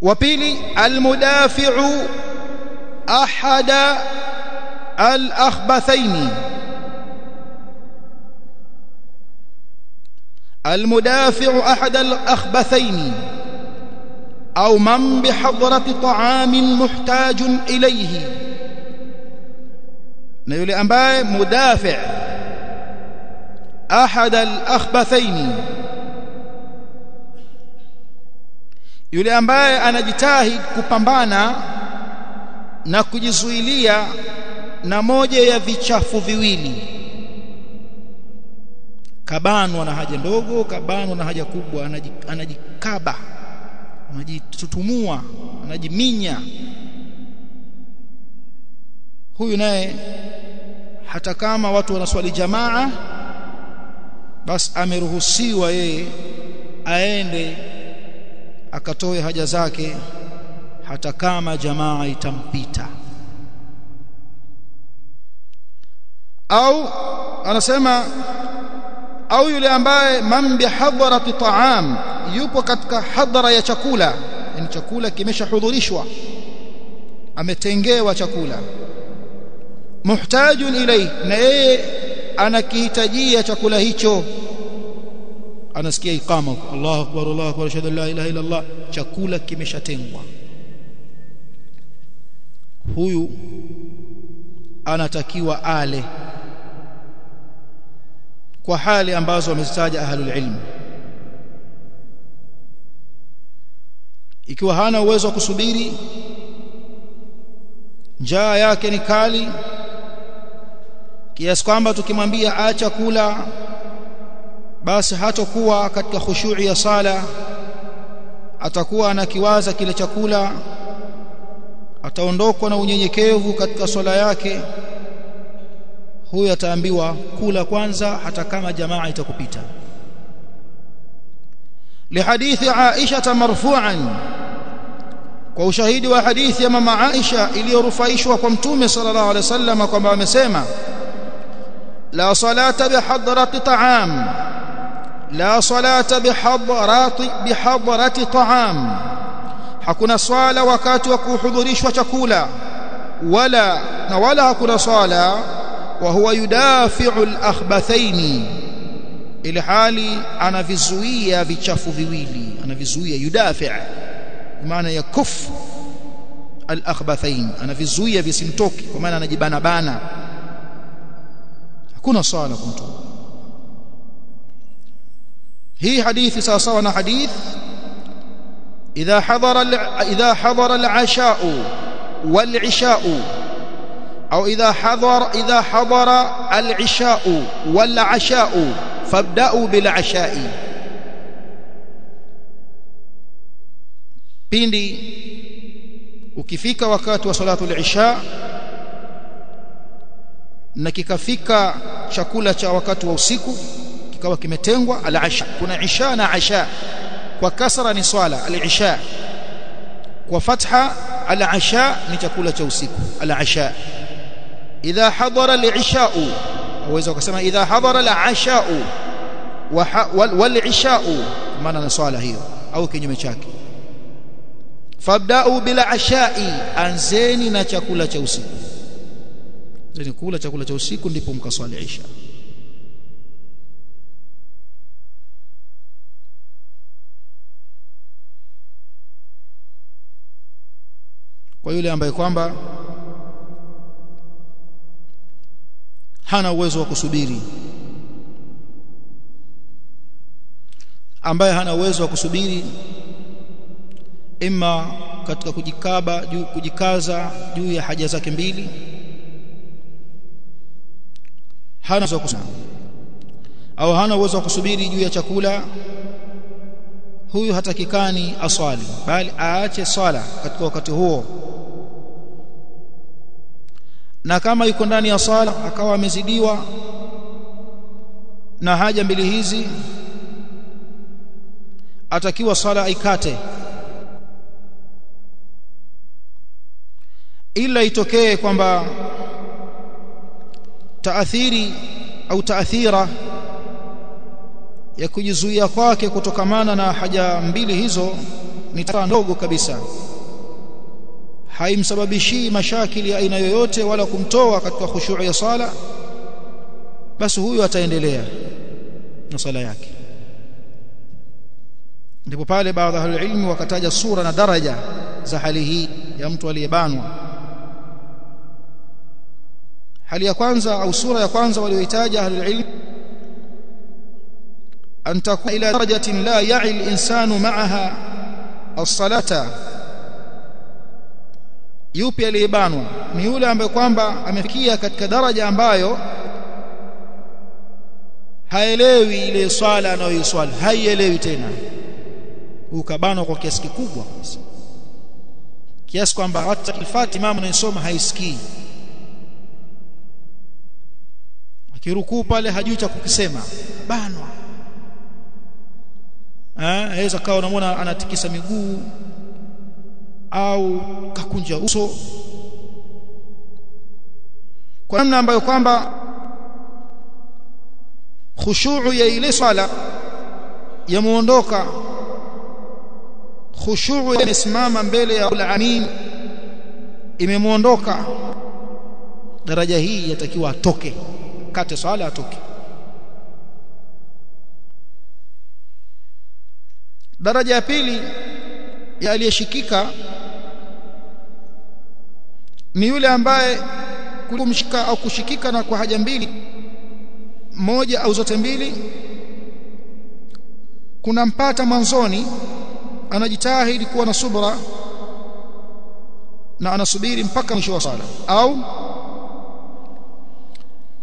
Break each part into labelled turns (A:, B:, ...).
A: wa pili almudafi'u ahada al-akhbathaini, المدافع أحد الأخبثين أو من بحضرة طعام محتاج إليه. نقول أنباء مدافع أحد الأخبثين، yule ambaye anajitahidi kupambana na kujizuilia na moja ya vichafu viwili. Kabanwa na haja ndogo, kabanwa na haja kubwa, anajikaba, anajitutumua, anajiminya. Huyu naye hata kama watu wanaswali jamaa, basi ameruhusiwa yeye aende akatoe haja zake hata kama jamaa itampita. Au anasema au yule ambaye man bihadrati ta'am, yupo katika hadhara ya chakula, yani chakula kimeshahudhurishwa, ametengewa chakula, muhtajun ilayhi, na yeye anakihitajia chakula hicho, anasikia iqama, Allahu akbar Allahu akbar ashhadu an la ilaha illa Allah, chakula kimeshatengwa. Huyu anatakiwa ale kwa hali ambazo wamezitaja ahlul ilm. Ikiwa hana uwezo wa kusubiri, njaa yake ni kali kiasi kwamba tukimwambia acha kula, basi hatakuwa katika khushu'i ya sala, atakuwa anakiwaza kile chakula, ataondokwa na unyenyekevu katika swala yake. Huyu ataambiwa kula kwanza hata kama jamaa itakupita. Lihadithi Aisha marfu'an, kwa ushahidi wa hadithi ya mama Aisha iliyorufaishwa kwa Mtume sallallahu alaihi wasallam kwamba amesema, la salata bihadrati ta'am, la salata bihadrati ta'am, hakuna swala wakati wa kuhudhurishwa chakula, wala hakuna swala wa huwa yudafi'u al-akhbathaini, ili hali anavizuia vichafu viwili, anavizuia, yudafi' maana ya kuf al-akhbathain, anavizuia visimtoki, kwa maana anajibana bana. Hakuna swala kwa mtu. Hii hadithi sawa sawa na hadith idha hadara al-asha'u wal-isha'u, أو إذا حضر العشاء والعشاء فابدأوا بالعشاء. pindi ukifika wakati wa salatu al-isha na kikafika chakula cha wakati wa usiku kikawa kimetengwa, al-asha, kuna isha na asha, kwa kasra ni swala al-isha, kwa fatha al-asha ni chakula cha usiku, al-asha. إذا حضر العشاء، وإذا كسمة إذا حضر العشاء والعشاء maana na swala hiyo au kinyume chake. Fabda'u bil ashai, anzeni na chakula cha usiku, zeni kula chakula cha usiku ndipo mkaswali isha. Kwa yule ambaye kwamba hana uwezo wa kusubiri, ambaye hana uwezo wa kusubiri, ima katika kujikaza juu ya haja zake mbili, hana uwezo wa kusubiri, au hana uwezo wa kusubiri juu ya chakula, huyu hatakikani aswali, bali aache swala katika wakati huo. Na kama yuko ndani ya sala akawa amezidiwa na haja mbili hizi, atakiwa sala aikate, ila itokee kwamba taathiri au taathira ya kujizuia kwake kutokamana na haja mbili hizo ni ndogo kabisa, haimsababishi mashakili ya aina yoyote wala kumtoa katika khushu' ya sala, basi huyu ataendelea na sala yake. Ndipo pale baadhi ya ilmu wakataja sura na daraja za hali hii ya mtu aliyebanwa. Hali ya kwanza au sura ya kwanza walioitaja ahlul ilm, an takuna ila darajatin la ya'i al-insanu ma'aha as-salata. Yupi aliyebanwa? Ni yule ambaye kwamba amefikia katika daraja ambayo haelewi ile swala anayoiswali, haielewi tena. Ukabanwa kwa kiasi kikubwa, kiasi kwamba hata Fatiha mama anayosoma haisikii, akirukuu pale hajui cha kukisema, banwa. Aweza kawa unamwona anatikisa miguu au kakunja uso kwa namna ambayo kwamba khushu'u ya ile swala yamuondoka, khushu'u imesimama mbele ya al-amin imemuondoka. Daraja hii yatakiwa atoke, kate swala atoke. Daraja ya pili ya aliyeshikika ni yule ambaye kumshika au kushikika na kwa haja mbili, moja au zote mbili, kunampata mwanzoni, anajitahidi kuwa na subra na anasubiri mpaka mwisho wa sala, au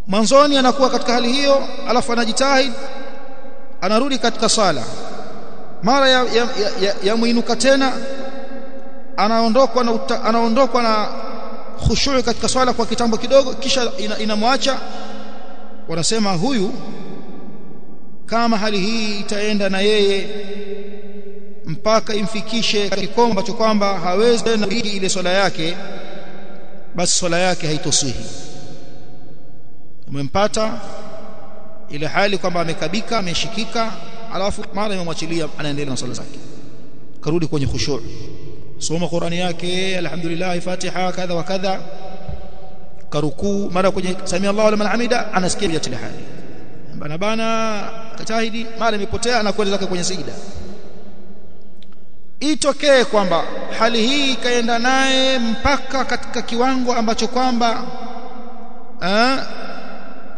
A: mwanzoni anakuwa katika hali hiyo alafu anajitahidi anarudi katika sala, mara ya muinuka tena anaondokwa na khushu' katika swala kwa kitambo kidogo, kisha inamwacha. Wanasema huyu kama hali hii itaenda na yeye mpaka imfikishe kikomo ambacho kwamba hawezi tena ile swala yake, basi swala yake haitosihi. Umempata ile hali kwamba amekabika, ameshikika, alafu mara imemwachilia, anaendelea na swala zake, karudi kwenye khushu', soma Qur'ani yake, alhamdulillah, Fatiha kadha wa kadha, karukuu, mara kwenye samia Allahu liman hamida, anasikia ile hali bana katahidi, mara imepotea, anakwenda zake kwenye sijida. Itokee kwamba hali hii ikaenda naye mpaka katika kiwango ambacho kwamba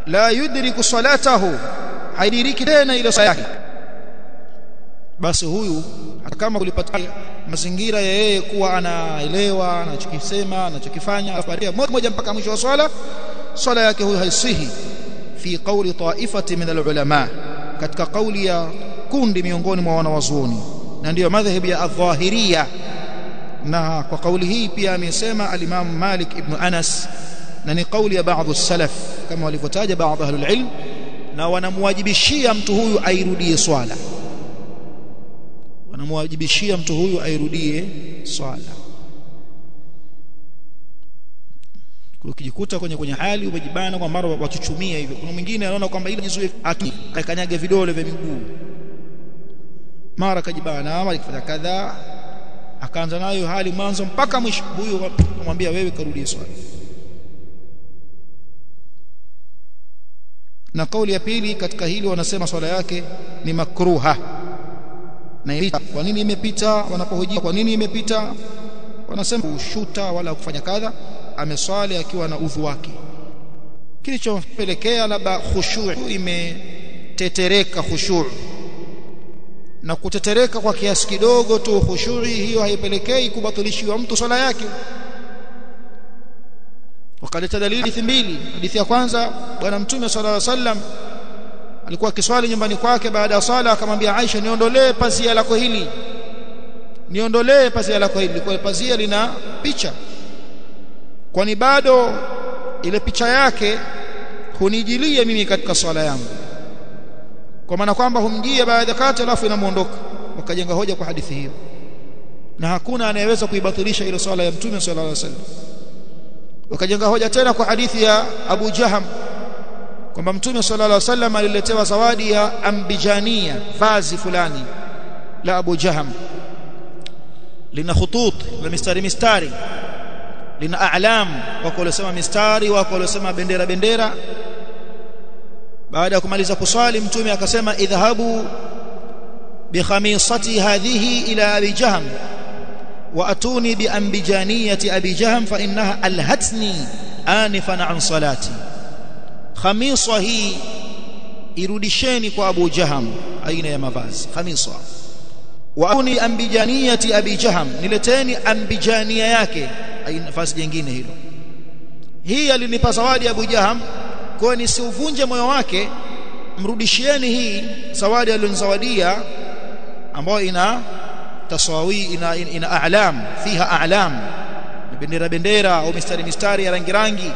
A: la yudriku salatahu, haidiriki tena ile swala yake, basi huyu hata kama kulipata mazingira ya yeye kuwa anaelewa anachokisema anachokifanya, afaria moja mpaka mwisho wa swala yake huyu haisihi, fi qawli ta'ifati min al-ulama, katika kauli ya kundi miongoni mwa wanawazuoni, na ndiyo madhhabi ya adh-dhahiriyya. Na kwa kauli hii pia amesema al-Imam Malik ibn Anas, na ni kauli ya baadhi salaf kama walivyotaja baadhi ahlul ilm, na wanamwajibishia mtu huyu airudie swala, wanamwajibishia mtu huyu airudie swala. Ukijikuta kwenye hali umejibana kwa mara wachuchumia hivyo, kuna mwingine anaona kwamba ile jizuie akanyage vidole vya miguu, mara kajibana ama akifanya kadha, akaanza nayo hali mwanzo mpaka mwisho, huyu kumwambia wewe karudie swala. Na kauli ya pili katika hili wanasema swala yake ni makruha. Na kwa nini imepita? Wanapohoji kwa nini imepita, wanasema ushuta wala kufanya kadha, ameswali akiwa na udhu wake, kilichopelekea labda khushu' imetetereka khushu', na kutetereka kwa kiasi kidogo tu khushu' hiyo haipelekei kubatilishiwa mtu swala yake. Wakaleta dalili mbili. Hadithi ya kwanza, bwana Mtume sallallahu alaihi wasallam alikuwa akiswali nyumbani kwake, baada ya swala akamwambia Aisha, niondolee pazia lako hili, niondolee pazia lako hili. Kwa pazia lina picha, kwani bado ile picha yake hunijilia mimi katika swala yangu, kwa maana kwamba humjia baada ya kati alafu inamuondoka. Wakajenga hoja kwa hadithi hiyo, na hakuna anayeweza kuibatilisha ile swala ya Mtume sallallahu alaihi wasallam. Wakajenga hoja tena kwa hadithi ya Abu Jaham kwamba Mtume sallallahu alaihi wasallam aliletewa zawadi ya ambijania, vazi fulani la Abu Jaham, lina khutut na mistari lina a'lam wako waliosema mistari wako waliosema bendera baada ya kumaliza kuswali mtume akasema idhahabu bi khamisati hadhihi ila abi jahm wa atuni bi ambijaniyati abi jahm fa innaha alhatni anifan an salati khamisa hii irudisheni kwa abu jahm aina ya mavazi khamisa wa atuni ambijaniyati abi jahm nileteni ambijania yake aina nafasi nyingine hilo hii alinipa zawadi abu jahm kwa nisiuvunje moyo wake mrudishieni hii zawadi aliyonizawadia ambayo ina tasawi ina a'lam fiha a'lam bendera au mistari ya rangi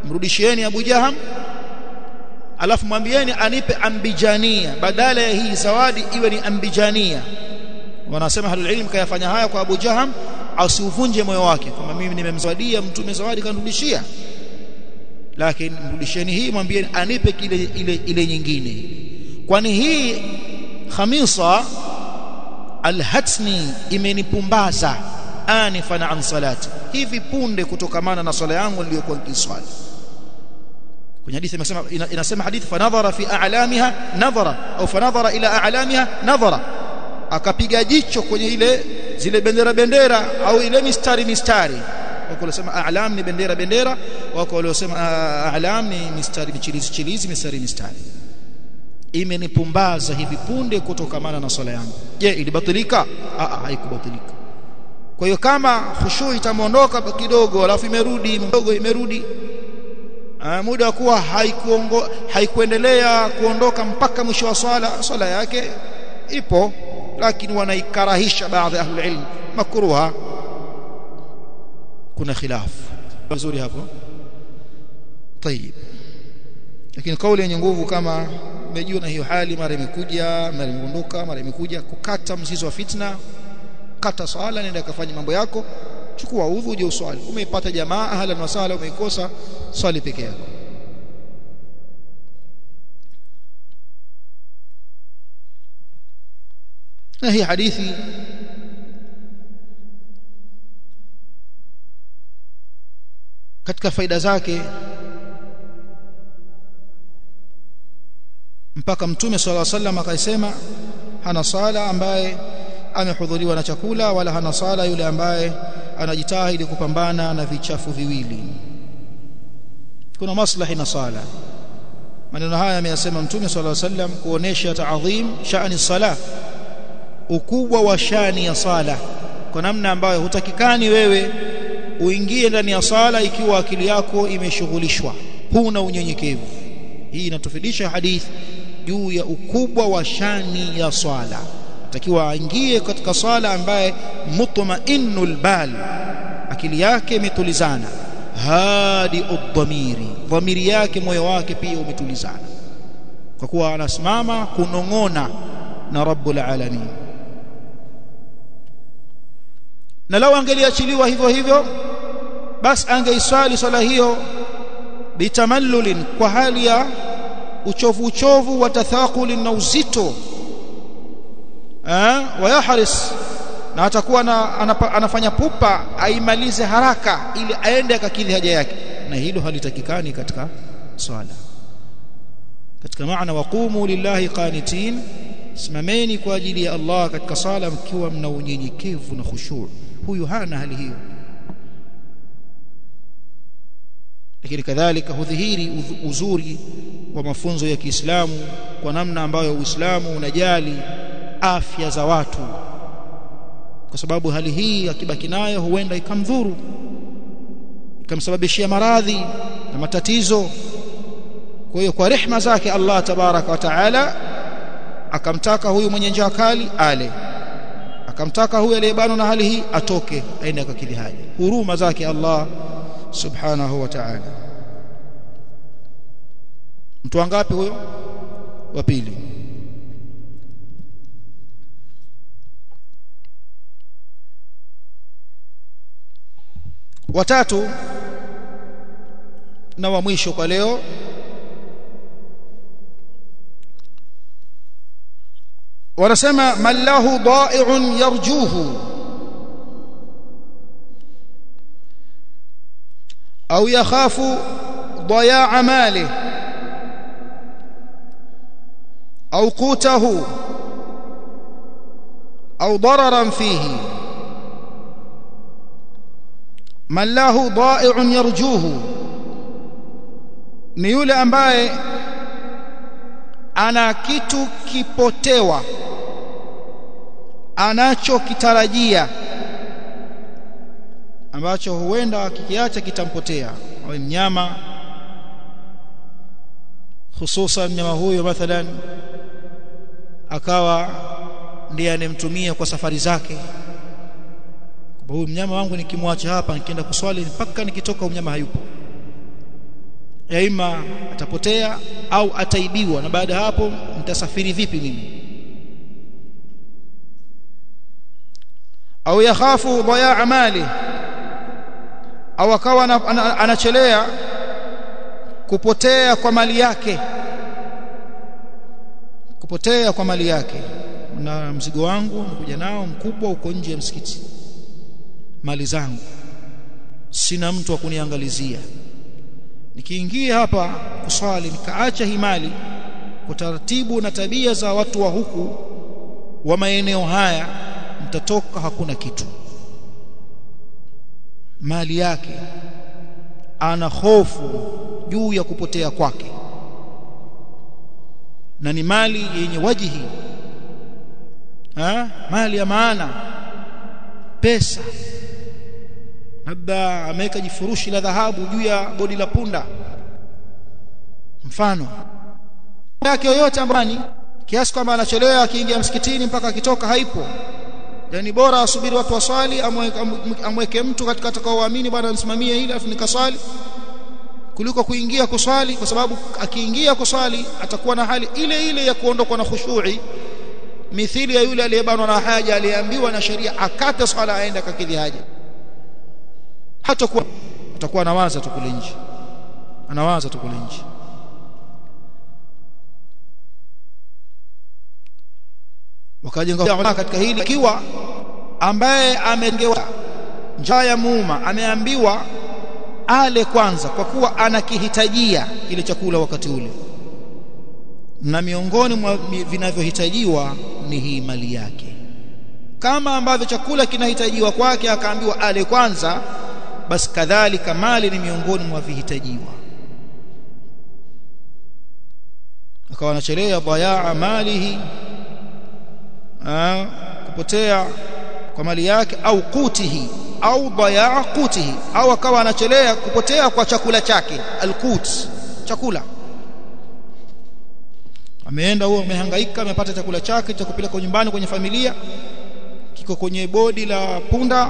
A: mrudishieni Abu Jaham alafu mwambieni anipe ambijania badala ya hii zawadi iwe ni ambijania wanasema ahlul ilm kayafanya haya kwa Abu Jaham asiuvunje moyo wake kama mimi nimemzawadia mtume zawadi kanirudishia lakini mrudisheni hii mwambieni anipe ile nyingine kwani hii khamisa alhatni imenipumbaza anifana an salati hivi punde kutokamana na swala yangu niliyokuwa nikiswali kwenye hadithi inasema hadithi fanadhara fi a'lamiha nadhara au fanadhara ila a'lamiha nadhara akapiga jicho kwenye zile bendera au ile mistari wako waliosema a'lam ni bendera wako waliosema a'lam ni mistari michilizi mistari imenipumbaza hivi punde kutokamana na swala yangu je ilibatilika haikubatilika kwa hiyo kama khushu itamondoka kidogo alafu imerudi muda kuwa haikuendelea kuondoka mpaka mwisho wa swala yake ipo lakini wanaikarahisha baadhi ya ahlul ilm makruha kuna khilaf vizuri hapo طيب lakini kauli yenye nguvu kama umejua na hiyo hali mara imekuja mara imeondoka mara imekuja kukata mzizi wa fitna kata swala nenda kafanya mambo yako chukua udhu uje uswali umeipata jamaa ahlan wa sala umeikosa swali peke yako na hii hadithi katika faida zake mpaka mtume sallallahu alaihi wasallam akasema hana sala ambaye amehudhuriwa na chakula wala hana sala yule ambaye anajitahidi kupambana na vichafu viwili kuna maslahi na sala maneno haya ameyasema mtume sallallahu alaihi wasallam kuonesha taadhim sha'ani sala ukubwa wa shani ya sala kwa namna ambayo hutakikani wewe uingie ndani ya sala ikiwa akili yako imeshughulishwa huna unyenyekevu hii inatufidisha hadithi juu ya ukubwa wa shani ya swala takiwa aingie katika swala ambaye mutma'innul bal akili yake imetulizana hadi dhamiri yake moyo wake pia umetulizana kwa kuwa anasimama kunong'ona na Rabbul Alamin na lao angeliachiliwa hivyo basi angeiswali swala hiyo bitamallulin kwa hali ya uchovu wa tathaqul na uzito wayahris na atakuwa anafanya pupa aimalize haraka ili aende akakidhi haja yake na hilo halitakikani katika swala katika maana waqumu lillahi qanitin simameni kwa ajili ya Allah katika sala mkiwa mna unyenyekevu na khushu' huyu hana hali hiyo lakini kadhalika hudhihiri uzuri wa mafunzo ya Kiislamu kwa namna ambayo Uislamu unajali afya za watu kwa sababu hali hii akibaki nayo huenda ikamdhuru ikamsababishia maradhi na matatizo kwa hiyo kwa rehema zake Allah tabaraka wa taala akamtaka huyu mwenye njaa kali ale akamtaka huyu aliyebanwa na hali hii atoke aende akakidhi haja huruma zake Allah subhanahu wa ta'ala mtu wangapi huyo wa pili watatu na wa mwisho kwa leo wanasema mallahu da'i'un yarjuhu au yakhafu dayaa mali au qutahu au dararan fihi man lahu da'i'un yarjuhu ni yule ambaye ana kitu kipotewa anachokitarajia ambacho huenda kikiacha kitampotea au mnyama hususan mnyama huyo mathalan akawa ndiye anemtumia kwa safari zake. Kwa huyu mnyama wangu nikimwacha hapa nikienda kuswali mpaka nikitoka mnyama hayupo, ima atapotea au ataibiwa, na baada hapo nitasafiri vipi mimi? Au yakhafu dayaa mali, au akawa anachelea kupotea kwa mali yake, kupotea kwa mali yake. Na mzigo wangu nakuja nao mkubwa uko nje ya msikiti, mali zangu sina mtu wa kuniangalizia, nikiingia hapa kuswali nikaacha hii mali kwa taratibu na tabia za watu wa huku wa maeneo haya, mtatoka hakuna kitu. Mali yake ana hofu juu ya kupotea kwake, na ni mali yenye wajihi, mali ya maana, pesa, labda ameweka jifurushi la dhahabu juu ya bodi la punda mfano yake yoyote ambani kiasi kwamba anachelewa akiingia msikitini mpaka akitoka haipo, yani bora asubiri watu waswali, amweke mtu katika atakaoamini bwana nisimamie hili afu nikaswali, kuliko kuingia kuswali, kwa sababu akiingia kuswali atakuwa na hali ile ile ya kuondokwa na khushu'i, mithili ya yule aliyebanwa na haja aliyeambiwa na sheria akate swala aende akakidhi haja. Atakuwa anawaza tu kule nje, anawaza tu kule nje. Wakajenga katika hili, ikiwa ambaye amegewa njaa ya muuma ameambiwa ale kwanza kwa kuwa anakihitajia ile chakula wakati ule, na miongoni mwa vinavyohitajiwa ni hii mali yake, kama ambavyo chakula kinahitajiwa kwake akaambiwa ale kwanza, basi kadhalika mali ni miongoni mwa vihitajiwa. Akawa anachelea dayaa malihi, kupotea kwa mali yake, au qutihi au dayaa qutihi, au akawa anachelea kupotea kwa chakula chake, alqut, chakula. Ameenda huo, amehangaika, amepata chakula chake cha kupeleka nyumbani kwenye familia, kiko kwenye bodi la punda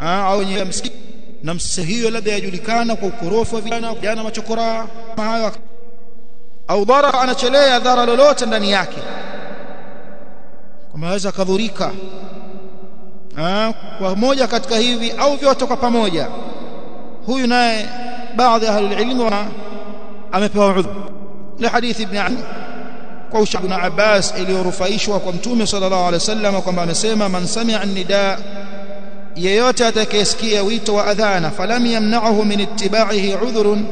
A: au kwenye msikiti, na msehio labda yajulikana kwa ukorofi wa vijana machokora hayo, au dhara, anachelea dhara lolote ndani yake, kama aweza kadhurika kwa moja katika hivi au vyote kwa pamoja. Huyu naye baadhi ya ahli ilmu amepewa udhur la hadithi ibn kwa ushauri ibn Abbas iliyorufaishwa kwa Mtume sallallahu alaihi wasallam kwamba amesema, man sami'a an-nidaa, yeyote atakayesikia wito wa adhana, falam yamna'uhu min ittiba'ihi udhrun,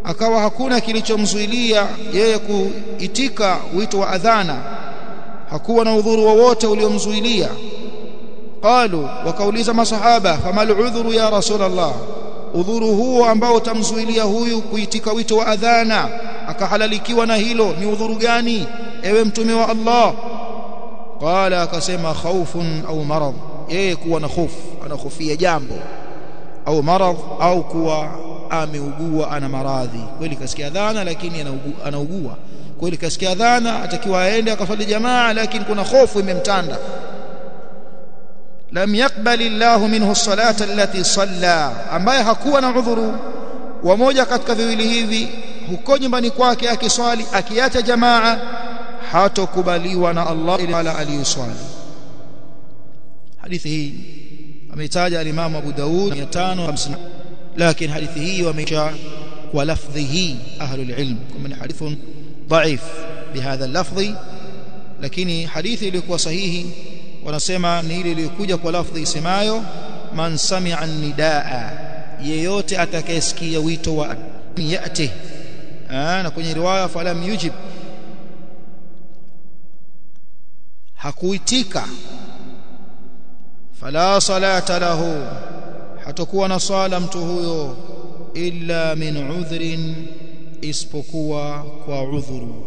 A: akawa hakuna kilichomzuilia yeye kuitika wito wa adhana, hakuwa na udhuru wowote uliomzuilia. Qalu, wakauliza masahaba, famal udhuru ya Rasulullah, udhuru huo ambao utamzuilia huyu kuitika wito wa adhana akahalalikiwa na hilo ni udhuru gani ewe mtume wa Allah? Qala, akasema khaufun au marad, yeye kuwa na hofu, anahofia jambo, au marad, au kuwa ameugua, ana maradhi. Kweli kasikia adhana lakini anaugua, kweli kasikia adhana atakiwa aende akaswali jamaa, lakini kuna hofu imemtanda. Lam yakbali Allahu minhu as-salata allati salla, ambaye hakuwa na udhuru wa moja katika viwili hivi, huko nyumbani kwake akiswali akiacha jamaa, hatokubaliwa na Allah ila aliyoswali. Hadithi hii ameitaja al-Imam Abu Daud 550, lakini hadithi hii wameisha kwa lafdhi hii ahlul ilm kama ni hadithun dhaif bihadha al-lafdhi, lakini hadithi iliyokuwa sahihi wanasema ni ile iliyokuja kwa lafdhi isemayo man sami'a an-nidaa, yeyote atakayesikia wito wa yati na kwenye riwaya falam yujib hakuitika fala salata lahu hatakuwa na sala mtu huyo illa min udhrin isipokuwa kwa udhuru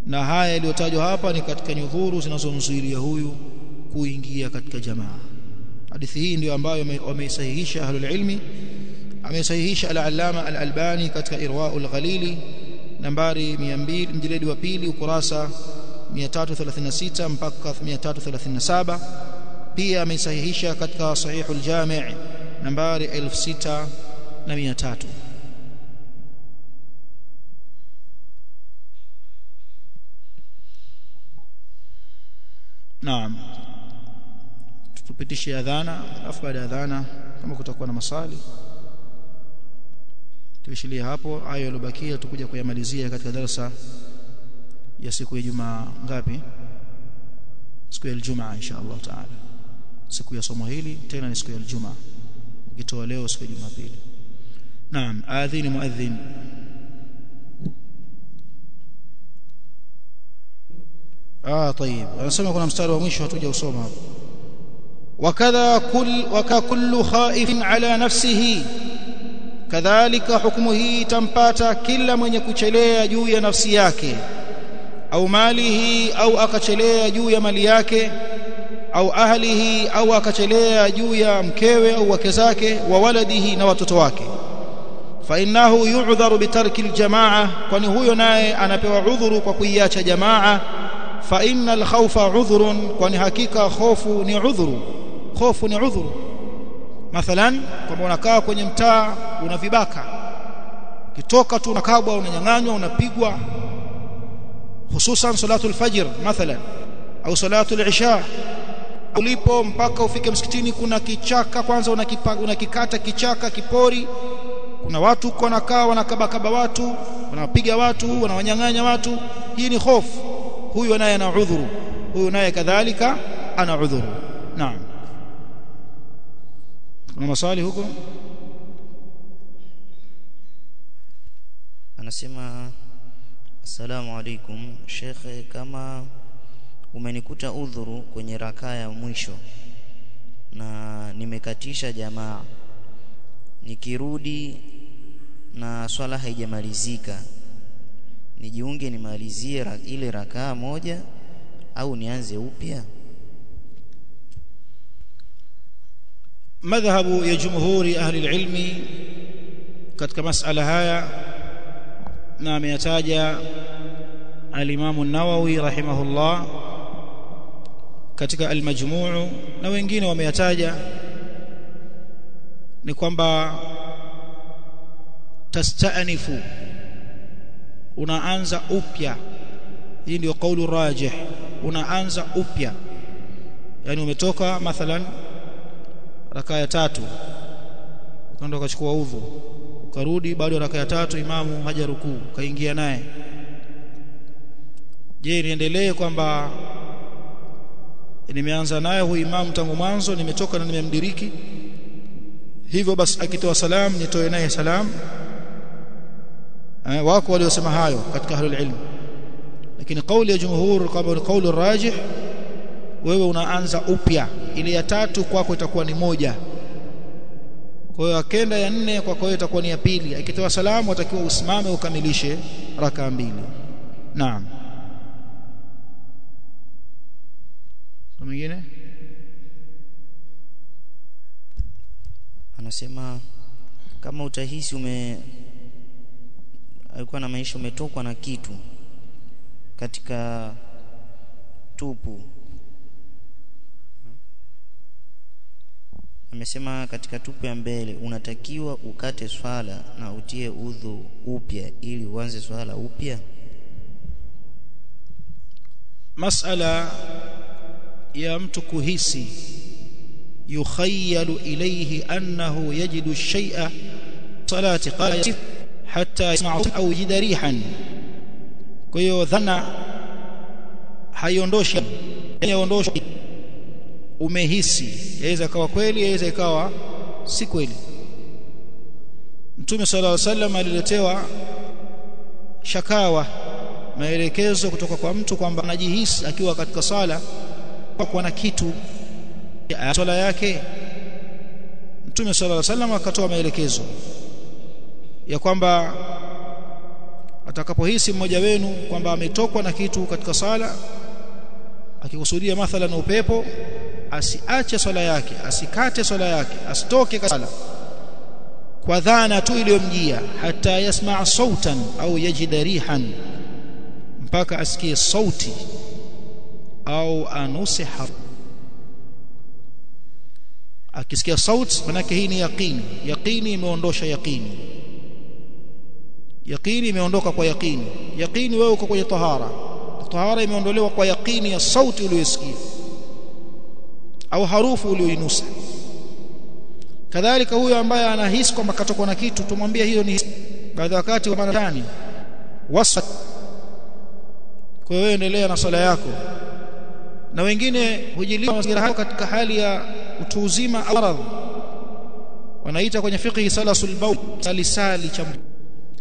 A: na haya yaliyotajwa hapa ni katika nyudhuru zinazomzuilia huyu kuingia katika jamaa. Hadithi hii ndio ambayo wameisahihisha ahlul ilmi, amesahihisha al-Allama al-Albani katika Irwaul Ghalili nambari 200 mjiledi wa pili ukurasa 336 mpaka 337. pia amesahihisha katika Sahihul Jami' nambari 6300. Naam, tupitishe adhana, afu baada ya adhana kama kutakuwa na maswali tuishilie hapo. Hayo yalobakia tukuja kuyamalizia katika darasa ya siku ya Jumaa ngapi? Siku ya Ijumaa insha Allah taala. Siku ya somo hili tena ni siku ya Ijumaa, ukitoa leo siku ya Jumapili. Naam, adhini muadhin. طيب anasema kuna mstari wa mwisho hatuja usoma hapo. Wakadha kullu khaifin ala nafsihi, kadhalika hukumu hii tampata kila mwenye kuchelea juu ya nafsi yake, au malihi, au akachelea juu ya mali yake, au ahlihi, au akachelea juu ya mkewe au wake zake, wa waladihi, na watoto wake. Fa innahu yu'dharu bitarki aljamaa, kwani huyo naye anapewa udhuru kwa kuiacha jamaa. Fa innal khawfa udhrun, kwani hakika hofu ni udhuru. Hofu ni udhuru. Mathalan, kama unakaa kwenye mtaa una vibaka, kitoka tu unakabwa, unanyang'anywa, unapigwa, hususan salatul fajr mathalan au salatul isha, ulipo mpaka ufike msikitini kuna kichaka, kwanza unakikata kichaka kipori, kuna watu uko wanakaa wanakabakaba watu, wanapiga watu, wanawanyang'anya watu. Hii ni hofu. Huyu naye ana udhuru, huyu naye kadhalika ana udhuru. Naam, kuna maswali huko?
B: Anasema assalamu alaikum Sheikh, kama umenikuta udhuru kwenye rakaa ya mwisho na nimekatisha jamaa, nikirudi na swala haijamalizika, nijiunge nimalizie ile rakaa moja au nianze upya?
A: Madhhabu ya jumhuri ahli alilmi katika masala haya, na ameyataja al-Imam an-Nawawi rahimahullah katika al-Majmu', na wengine wameyataja, ni kwamba tasta'nifu, unaanza upya. Hii ndio kauli rajih, unaanza upya. Yani umetoka mathalan rakaa ya 3, ukaenda ukachukua udhu, ukarudi bado rakaa ya 3 imamu haja rukuu, kaingia naye. Je, niendelee kwamba nimeanza naye huyu imamu tangu mwanzo, nimetoka na nimemdiriki, hivyo basi akitoa salam nitoe naye salam? Wako waliosema hayo katika ahlul ilm, lakini kauli ya jumhur kama ni kauli rajih, wewe unaanza upya. Ile ya 3 kwako itakuwa ni moja, kwa hiyo akenda ya 4 kwako itakuwa ni ya pili. Akitoa salamu watakiwa usimame ukamilishe rakaa 2. Naam, mwingine
B: anasema kama utahisi alikuwa na maisha umetokwa na kitu katika tupu, amesema katika tupu ya mbele unatakiwa ukate swala na utie udhu upya ili uanze swala upya.
A: Masala ya mtu kuhisi, yukhayyalu ilayhi annahu yajidu shay'a salati qala hatta yasma'u au yajida rihan. Kwa hiyo dhana haiondoshi, umehisi, yaweza ikawa kweli, yaweza ikawa si kweli. Mtume sallallahu alaihi wasallam aliletewa shakawa, maelekezo kutoka kwa mtu kwamba anajihisi akiwa katika sala kwa na kitu swala yake. Mtume sallallahu alaihi wasallam akatoa maelekezo ya kwamba atakapohisi mmoja wenu kwamba ametokwa na kitu katika sala, akikusudia mathalan upepo, asiache swala yake, asikate swala yake, asitoke sala kwa dhana tu iliyomjia, hata yasmaa sautan au yajida rihan, mpaka asikie sauti au anuse harufu. Akisikia sauti manake hii ni yaqini. Yaqini imeondosha yaqini. Yaqini imeondoka kwa yaqini. Yaqini wewe uko kwenye tahara. Tahara imeondolewa kwa yaqini ya sauti uliyosikia au harufu uliyoinusa. Kadhalika huyo ambaye anahisi kwamba katokwa na kitu, tumwambie hiyo ni baadhi wakati wa manani wasat. Kwa hiyo endelea na sala yako. Na wengine hujilia mazingira hayo katika hali ya utu uzima au maradhi, wanaita kwenye fiqh salasul bawl, salisali cha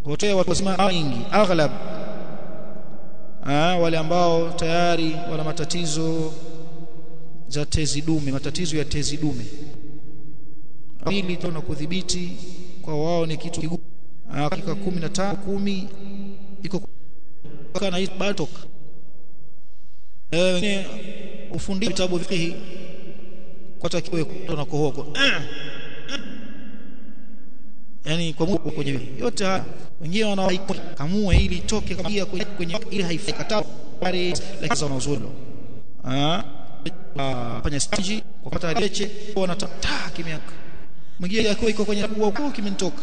A: wote watu wazima wengi aghlab, wale ambao tayari wana matatizo za tezi dume, matatizo ya tezi dume, ili tuna kudhibiti kwa wao ni kitu kigumu. Dakika 15 10 iko kana hii batoka ni ufundi vitabu fiqh kwa takiwe kutona kohoko, yani kwa muda kwenye yote haya. Wengine wanakamue ili itoke kama kwenye ili haifikata bali lakini wanauzulu fanya stage kwa kupata leche, wanataka kimiaka mwingine yako iko kwenye huko kimenitoka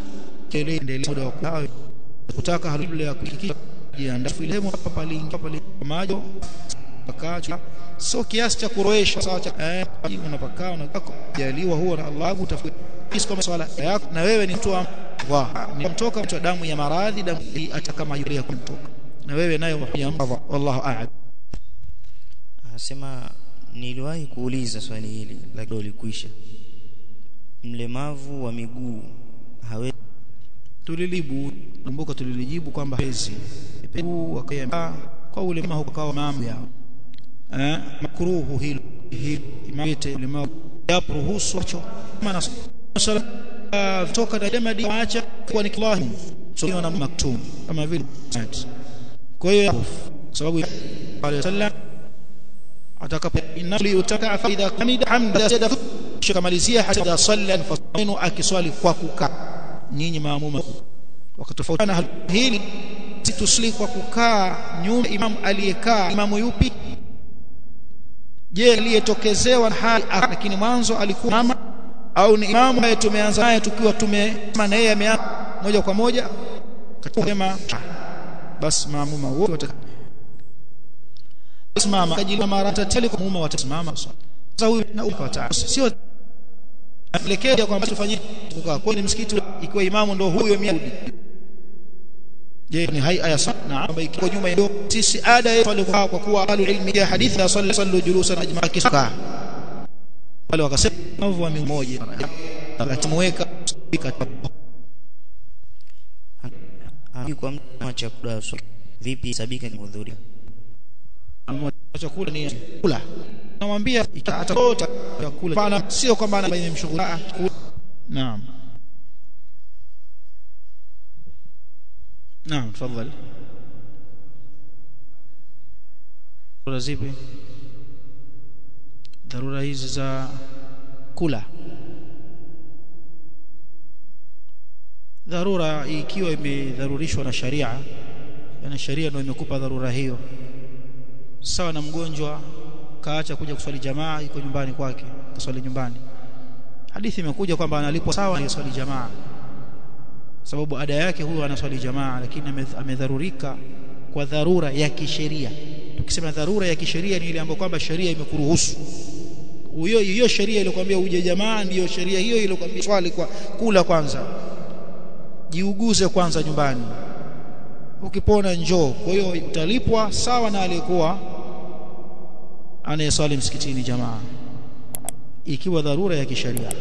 A: kile endelea muda wako kutaka hali ya kukikia jiandaa filemo hapa pale majo pakacho, so kiasi cha kuroesha sawa cha unapakaa unajaliwa huo na Allah utafuta kama swala yako, na wewe ni mtu ni mtoka mtu damu ya maradhi, damu hata kama yule ya kumtoka, na wewe nayo ya mdha. Wallahu a'lam.
B: Anasema niliwahi kuuliza swali hili lakini ulikwisha. Mlemavu wa miguu hawezi,
A: kumbuka tulilijibu kwamba hezi wakaya kwa ulemavu kwa mambo yao makruhu hilo imate ulemavu yaruhusu cho maana sala toka na jamadi waacha kwa ni Allah sio na maktum kama vile. Kwa hiyo sababu alayhi sallam atakapo inali utaka fa idha hamida hamda sada shikamalizia hata salla fasinu akiswali kwa kukaa. Nyinyi maamuma wakatofautiana hili, situsli kwa kukaa nyuma imam aliyekaa, imamu yupi? Je, aliyetokezewa hali lakini mwanzo alikuwa mama, au ni imamu ambaye tumeanza naye tukiwa tumesema na yeye ameanza moja kwa moja katika basi maamuma wote watasimama kajili mara tatali kwa maamuma watasimama. Sasa huyu na upata sio elekea kwamba tufanye kukaa kwa msikiti ikiwa imamu ndio huyo Myahudi. Je, ni haya ya sunna ambayo iko nyuma ndio sisi ada yetu kwa kuwa alu ilmi ya hadithi ya sallu julusan ajma kisuka wale wakasema mvu wa mmoja akamweka
B: kwa mtu chakula vipi sabika ni hudhuria
A: chakula ni kula, namwambia atakota chakula pana, sio kwamba anamshughulika. Naam naam, tafadhali. Dharura zipi? Dharura hizi za kula, dharura ikiwa imedharurishwa na sharia, yani sharia ndio imekupa dharura hiyo. Sawa na mgonjwa kaacha kuja kuswali jamaa, iko nyumbani kwake kuswali nyumbani, hadithi imekuja kwamba analipwa sawa na swali jamaa, sababu ada yake huyo anaswali jamaa, lakini amedharurika kwa dharura ya kisheria. Tukisema dharura ya kisheria ni ile ambayo kwamba sheria imekuruhusu. Hiyo sheria iliyokuambia uje jamaa ndiyo sheria hiyo iliyokuambia swali kwa kula kwanza, jiuguze kwanza nyumbani, ukipona njoo. Kwa hiyo utalipwa sawa na aliyekuwa anayeswali msikitini jamaa, ikiwa dharura ya kisheria.